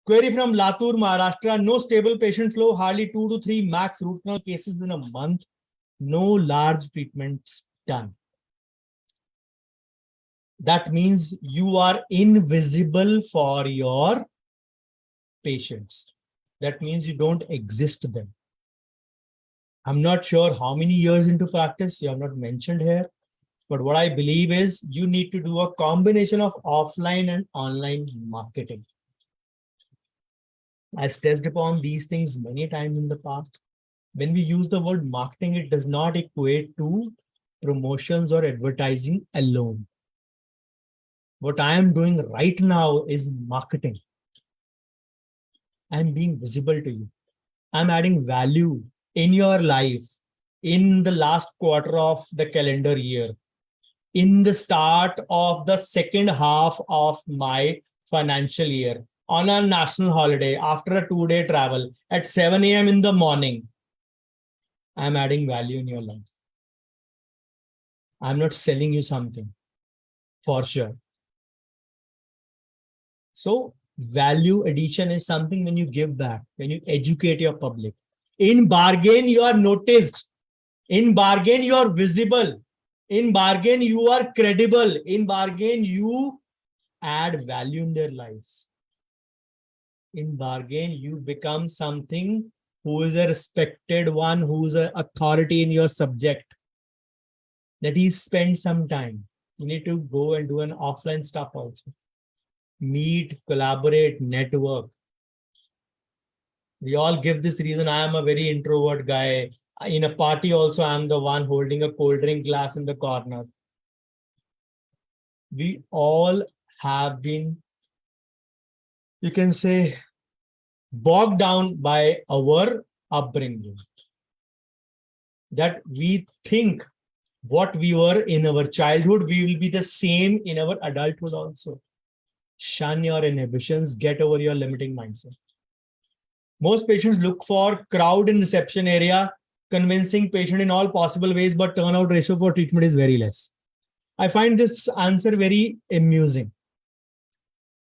Query from Latur, Maharashtra. No stable patient flow, hardly 2 to 3 max root canal cases in a month. No large treatments done. That means you are invisible for your patients. That means you don't exist them. I'm not sure how many years into practice, you have not mentioned here. But what I believe is you need to do a combination of offline and online marketing. I've stressed upon these things many times in the past. When we use the word marketing, it does not equate to promotions or advertising alone. What I am doing right now is marketing. I'm being visible to you. I'm adding value in your life in the last quarter of the calendar year, in the start of the second half of my financial year, on a national holiday, after a 2-day travel, at 7 a.m. in the morning. I'm adding value in your life. I'm not selling you something, for sure. So value addition is something when you give back, when you educate your public. In bargain, you are noticed. In bargain, you are visible. In bargain, you are credible. In bargain, you add value in their lives. In bargain, you become something who is a respected one, who is an authority in your subject. That he spends some time. You need to go and do an offline stuff also. Meet, collaborate, network. We all give this reason. I am a very introvert guy. In a party also, I'm the one holding a cold drink glass in the corner. We all have been, you can say, bogged down by our upbringing. That we think what we were in our childhood, we will be the same in our adulthood also. Shun your inhibitions, get over your limiting mindset. Most patients look for crowd in reception area, convincing patient in all possible ways, but turnout ratio for treatment is very less. I find this answer very amusing.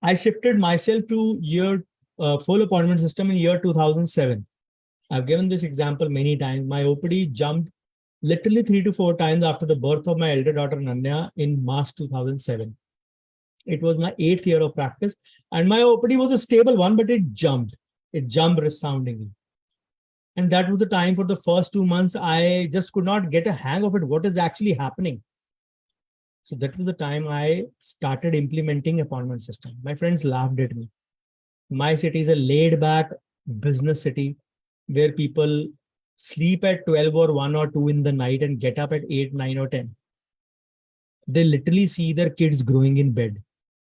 I shifted myself to full appointment system in year 2007. I've given this example many times. My OPD jumped literally 3 to 4 times after the birth of my elder daughter Nanya in March 2007. It was my 8th year of practice, and my OPD was a stable one, but it jumped. It jumped resoundingly. And that was the time for the first 2 months, I just could not get a hang of it. What is actually happening? So that was the time I started implementing appointment system. My friends laughed at me. My city is a laid back business city where people sleep at 12 or 1 or 2 in the night and get up at 8, 9 or 10. They literally see their kids growing in bed.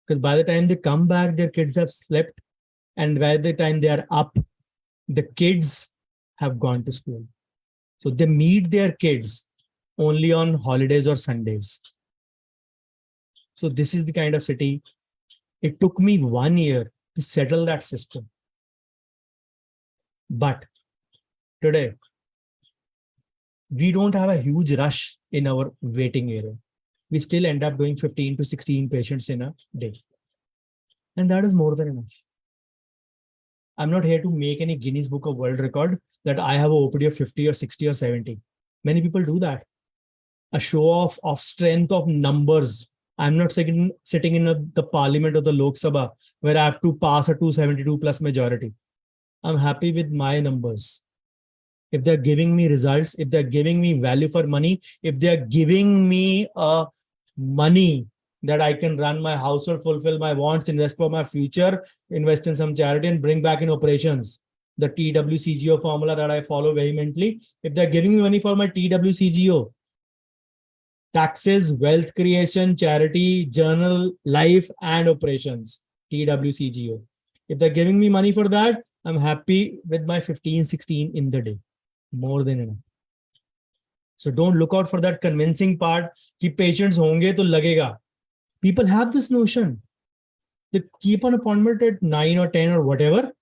Because by the time they come back, their kids have slept. And by the time they are up, the kids have gone to school. So they meet their kids only on holidays or Sundays. So this is the kind of city. It took me 1 year to settle that system. But today, we don't have a huge rush in our waiting area. We still end up doing 15 to 16 patients in a day. And that is more than enough. I'm not here to make any Guinness Book of World Record that I have an OPD of 50 or 60 or 70. Many people do that. A show off of strength of numbers. I'm not sitting in the parliament or the Lok Sabha where I have to pass a 272 plus majority. I'm happy with my numbers. If they're giving me results, if they're giving me value for money, if they're giving me money that I can run my household, fulfill my wants, invest for my future, invest in some charity and bring back in operations. The TWCGO formula that I follow vehemently. If they're giving me money for my TWCGO, taxes, wealth creation, charity, journal, life and operations, TWCGO. If they're giving me money for that, I'm happy with my 15, 16 in the day. More than enough. So don't look out for that convincing part. Ki patients honge to lagega. People have this notion. They keep an appointment at 9 or 10 or whatever.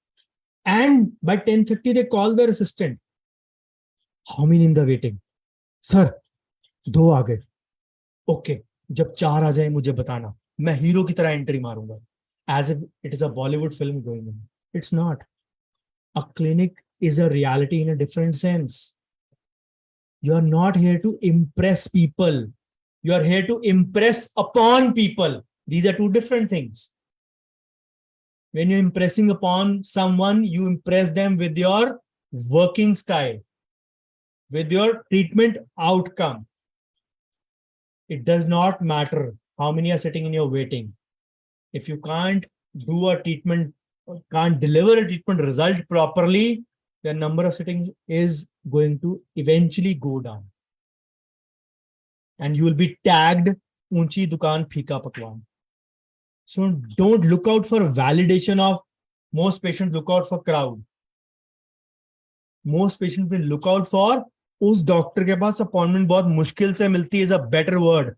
And by 10:30, they call their assistant. How many in the waiting? Sir, 2 aa gaye. Okay. जब 4 आ जाए मुझे बताना. मैं hero की तरह entry मारूंगा. As if it is a Bollywood film going on. It's not. A clinic is a reality in a different sense. You're not here to impress people. You're here to impress upon people. These are two different things. When you're impressing upon someone, you impress them with your working style, with your treatment outcome. It does not matter how many are sitting in your waiting. If you can't do a treatment, can't deliver a treatment result properly, the number of sittings is going to eventually go down. And you will be tagged Unchi Dukan Phika Pakwan. So don't look out for validation of most patients look out for crowd. Most patients will look out for उस doctor के पास appointment बहुत मुश्किल से मिलती है is a better word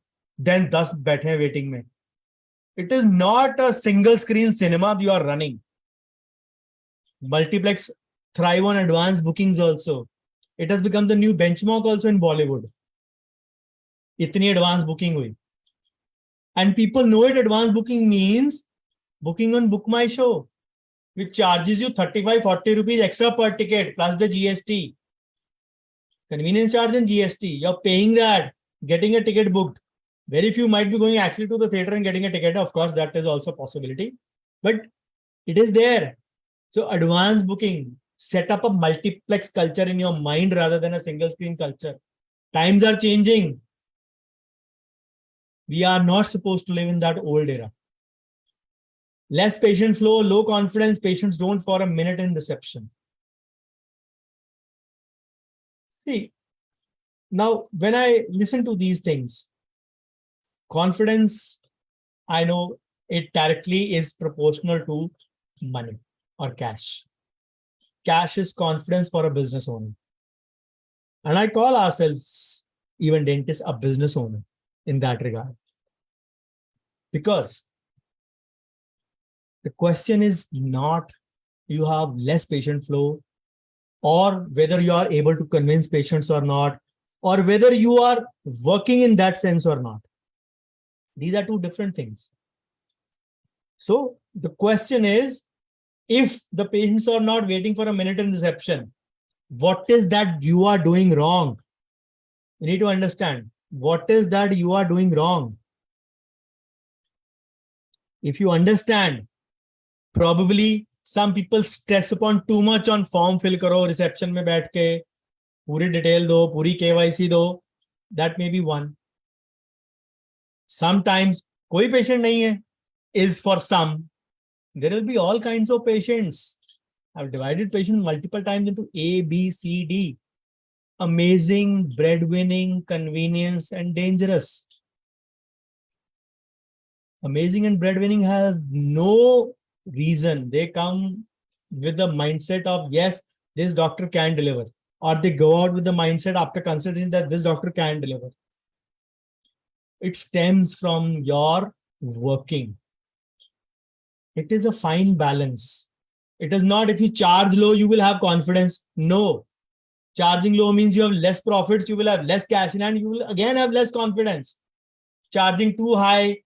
than 10 बैठे हैं waiting में. It is not a single screen cinema you are running. Multiplex thrive on advanced bookings also. It has become the new benchmark also in Bollywood. इतनी advanced booking हुई. And people know it. Advanced booking means booking on Book My Show, which charges you 35-40 rupees extra per ticket plus the GST. Convenience charge and GST. You're paying that, getting a ticket booked. Very few might be going actually to the theater and getting a ticket. Of course, that is also a possibility. But it is there. So advanced booking, set up a multiplex culture in your mind rather than a single screen culture. Times are changing. We are not supposed to live in that old era. Less patient flow, low confidence, patients don't for a minute in reception. See, now when I listen to these things, confidence, I know it directly is proportional to money or cash. Cash is confidence for a business owner. And I call ourselves, even dentists, a business owner in that regard. Because the question is not you have less patient flow or whether you are able to convince patients or not, or whether you are working in that sense or not. These are two different things. So the question is, if the patients are not waiting for a minute in reception, what is that you are doing wrong? You need to understand what is that you are doing wrong. If you understand, probably some people stress upon too much on form fill karo, reception mein baith ke, puri detail do, puri KYC do. That may be one. Sometimes koi patient nahi hai is for some. There will be all kinds of patients. I've divided patients multiple times into A, B, C, D. Amazing, breadwinning, convenience, and dangerous. Amazing and breadwinning have no reason. They come with the mindset of, yes, this doctor can deliver. Or they go out with the mindset after considering that this doctor can deliver. It stems from your working. It is a fine balance. It is not if you charge low, you will have confidence. No. Charging low means you have less profits, you will have less cash in hand, you will again have less confidence. Charging too high,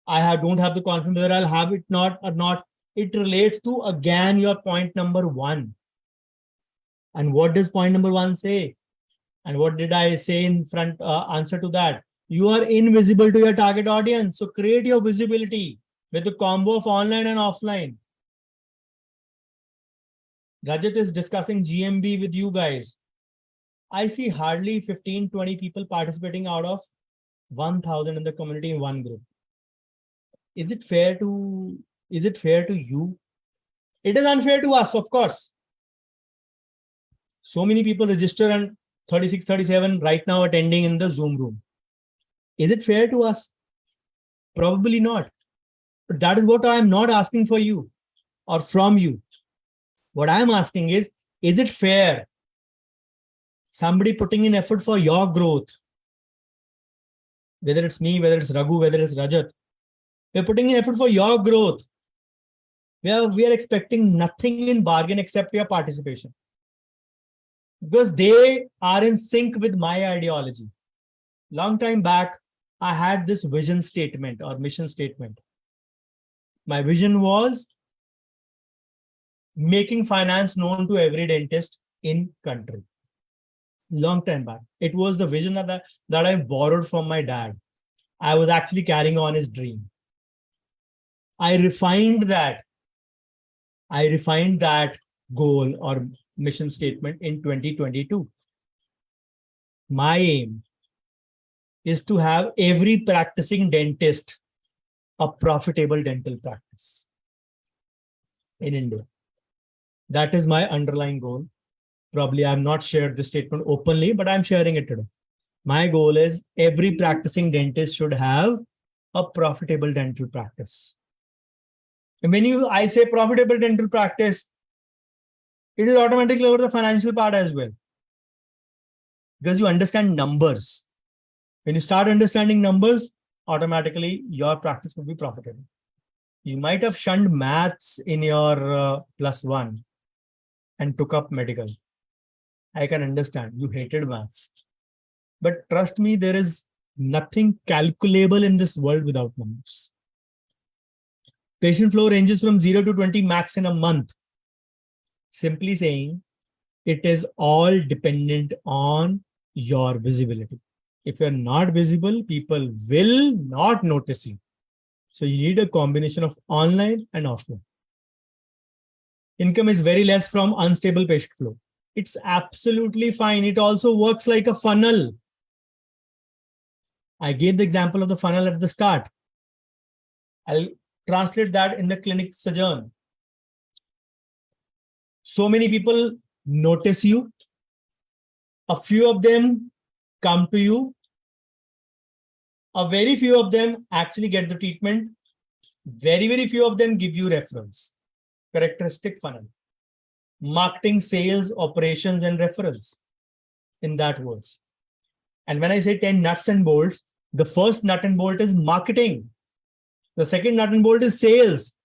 don't have the confidence whether I'll have it not or not. It relates to again your point number one. And what does point number one say? And what did I say in front answer to that? You are invisible to your target audience. So create your visibility with a combo of online and offline. Rajat is discussing GMB with you guys. I see hardly 15-20 people participating out of 1,000 in the community in one group. Is it fair to you? It is unfair to us, of course. So many people register and 36, 37 right now attending in the Zoom room. Is it fair to us? Probably not. But that is what I am not asking for you or from you. What I am asking is it fair? Somebody putting in effort for your growth, whether it's me, whether it's Raghu, whether it's Rajat, we're putting in effort for your growth. We are expecting nothing in bargain except your participation. Because they are in sync with my ideology. Long time back, I had this vision statement or mission statement. My vision was making finance known to every dentist in country. Long time back. It was the vision that I borrowed from my dad. I was actually carrying on his dream. I refined that goal or mission statement in 2022. My aim is to have every practicing dentist a profitable dental practice in India. That is my underlying goal. Probably I've not shared this statement openly, but I'm sharing it today. My goal is every practicing dentist should have a profitable dental practice. And when I say profitable dental practice, it will automatically cover the financial part as well. Because you understand numbers. When you start understanding numbers, automatically your practice will be profitable. You might have shunned maths in your +1 and took up medical. I can understand. You hated maths. But trust me, there is nothing calculable in this world without numbers. Patient flow ranges from 0 to 20 max in a month. Simply saying, it is all dependent on your visibility. If you're not visible, people will not notice you. So you need a combination of online and offline. Income is very less from unstable patient flow. It's absolutely fine. It also works like a funnel. I gave the example of the funnel at the start. I'll translate that in the clinic sojourn. So many people notice you. A few of them come to you. A very few of them actually get the treatment. Very, very few of them give you referrals. Characteristic funnel. Marketing, sales, operations, and referrals. In that words. And when I say 10 nuts and bolts, the first nut and bolt is marketing. The second nut and bolt is sales.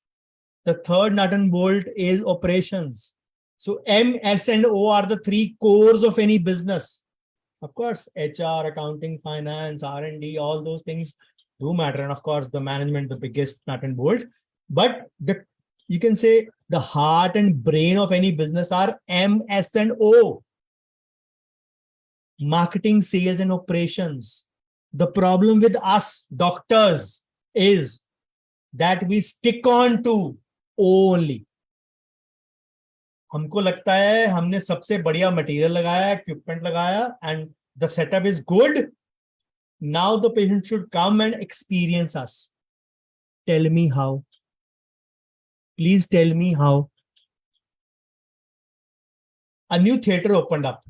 The third nut and bolt is operations. So M, S, and O are the three cores of any business. Of course, HR, accounting, finance, R&D, all those things do matter. And of course, the management, the biggest nut and bolt. But you can say the heart and brain of any business are M, S, and O. Marketing, sales, and operations. The problem with us doctors is that we stick on to only. हमको लगता है हमने सबसे बढ़िया material लगाया, equipment लगाया, and the setup is good. Now the patient should come and experience us. Tell me how. Please tell me how. A new theater opened up.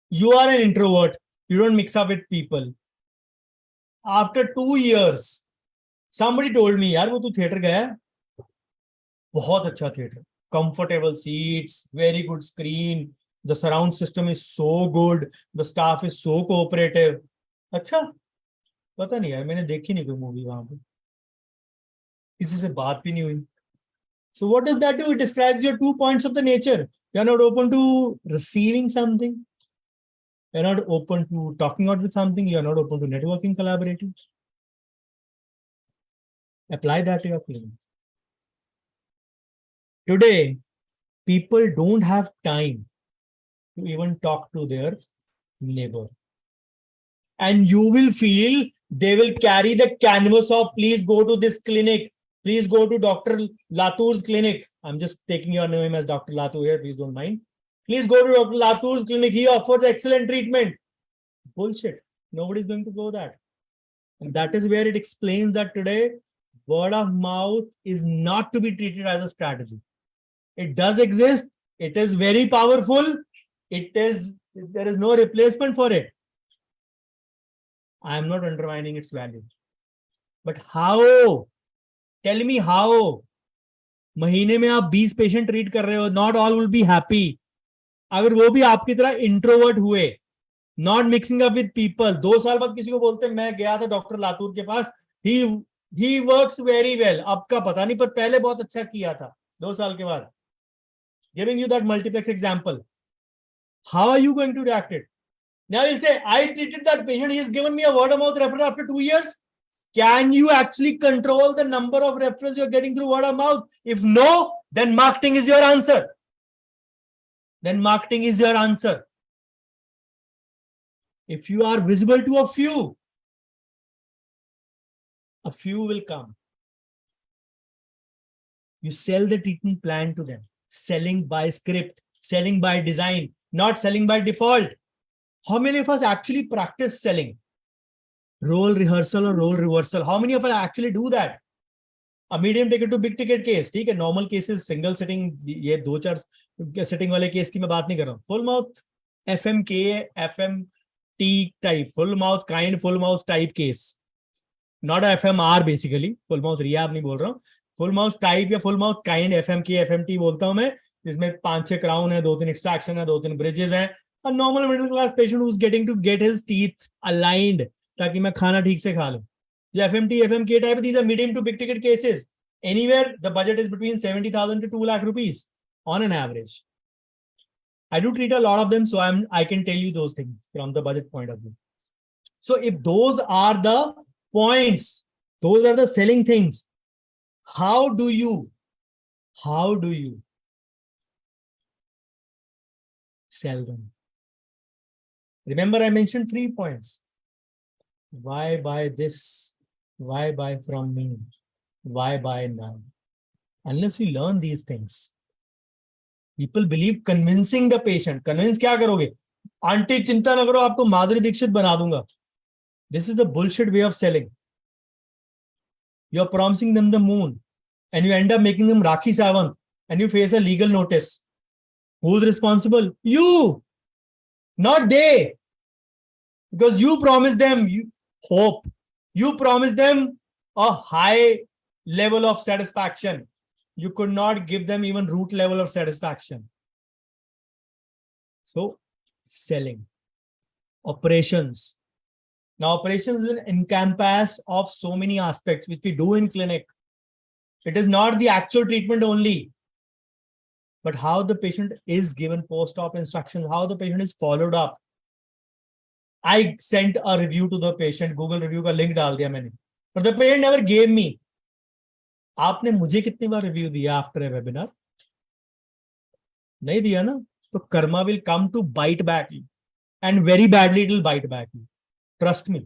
You are an introvert. You don't mix up with people. After 2 years, somebody told me, यार वो तू theater गया? बहुत अच्छा theater. Comfortable seats, very good screen. The surround system is so good. The staff is so cooperative. अच्छा, पता नहीं यार, मैंने देखी नहीं कोई मूवी वहां पे. किसी से बात भी नहीं हुई. So what does that do? It describes your 2 points of the nature. You are not open to receiving something. You're not open to talking out with something. You're not open to networking, collaborating. Apply that to your client. Today, people don't have time to even talk to their neighbor. And you will feel they will carry the canvas of, please go to this clinic. Please go to Dr. Latour's clinic. I'm just taking your name as Dr. Latour here. Please don't mind. Please go to Dr. Latour's clinic. He offers excellent treatment. Bullshit. Nobody's going to go that. And that is where it explains that today, word of mouth is not to be treated as a strategy. It does exist. It is very powerful. There is no replacement for it. I am not undermining its value. But how? Tell me how. महीने में आप 20 patient treat कर रहे हो, not all will be happy. अगर वो भी आपकी तरह इंट्रोवर्ट हुए, not mixing up with people, 2 साल बाद किसी को बोलते हैं मैं गया था डॉक्टर लातूर के पास, he works very well. अब का पता नहीं, पर पहले बहुत अच्छा किया था 2 साल के बाद. Giving you that multiplex example. How are you going to react it? Now you'll say, I treated that patient, he has given me a word of mouth referral after 2 years. Can you actually control the number of referrals you're getting through word of mouth? If no, then marketing is your answer. Then marketing is your answer. If you are visible to a few will come. You sell the treatment plan to them. Selling by script, selling by design, not selling by default. How many of us actually practice selling? Role rehearsal or role reversal. How many of us actually do that? A medium ticket to big ticket case, ठीक है, normal cases, single sitting, ये 2-4 sitting वाले case की मैं बात नहीं कर रहा हूँ. Full mouth FMK, FMT type, full mouth kind, full mouth type case. Not a FMR basically, full mouth rehab नहीं बोल रहा हूँ. Full mouth type या full mouth kind, FMK, FMT बोलता हूँ मैं, जिसमें 5-6 crown है, 2-3 extraction है, 2-3 bridges हैं. A normal middle class patient who's getting to get his teeth aligned ताकि मैं खाना ठीक से खा लूं. The FMT, FMK type, these are medium to big ticket cases. Anywhere the budget is between 70,000 to 2 lakh rupees on an average. I do treat a lot of them, so I can tell you those things from the budget point of view. So if those are the points, those are the selling things, how do you sell them? Remember, I mentioned 3 points. Why buy this? Why buy from me? Why buy now? Unless you learn these things, people believe convincing the patient. Convince क्या करोगे? Aunty चिंता न करो, आपको माधुरी दीक्षित बना दूंगा. This is the bullshit way of selling. You're promising them the moon and you end up making them Rakhi Sawant and you face a legal notice. Who's responsible? You, not they. Because you promised them hope. You promised them a high level of satisfaction. You could not give them even root level of satisfaction. So, selling. Operations. Now, operations is an encompass of so many aspects which we do in clinic. It is not the actual treatment only, but how the patient is given post-op instructions, how the patient is followed up. I sent a review to the patient, Google review का link डाल दिया मैंने, but the patient never gave me. आपने मुझे कितनी बार review दिया after a webinar? नहीं दिया ना? तो karma will come to bite back you, and very badly it will bite back you. Trust me.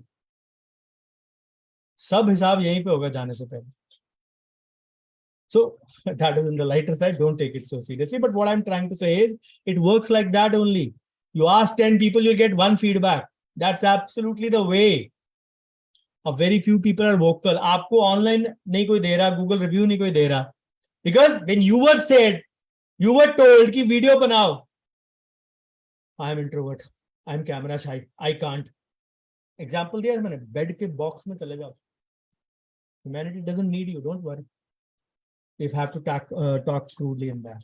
सब हिसाब यहीं पे होगा जाने से पहले. So that is on the lighter side. Don't take it so seriously. But what I'm trying to say is, it works like that only. You ask 10 people, you'll get 1 feedback. That's absolutely the way. A very few people are vocal. आपको online नहीं कोई दे रहा, Google review नहीं कोई दे रहा. Because when you were said, you were told कि video बनाओ. I'm introvert. I'm camera shy. I can't. Example दिया मैंने, bed के box में चले जाओ. Humanity doesn't need you. Don't worry. If you have to talk crudely in that.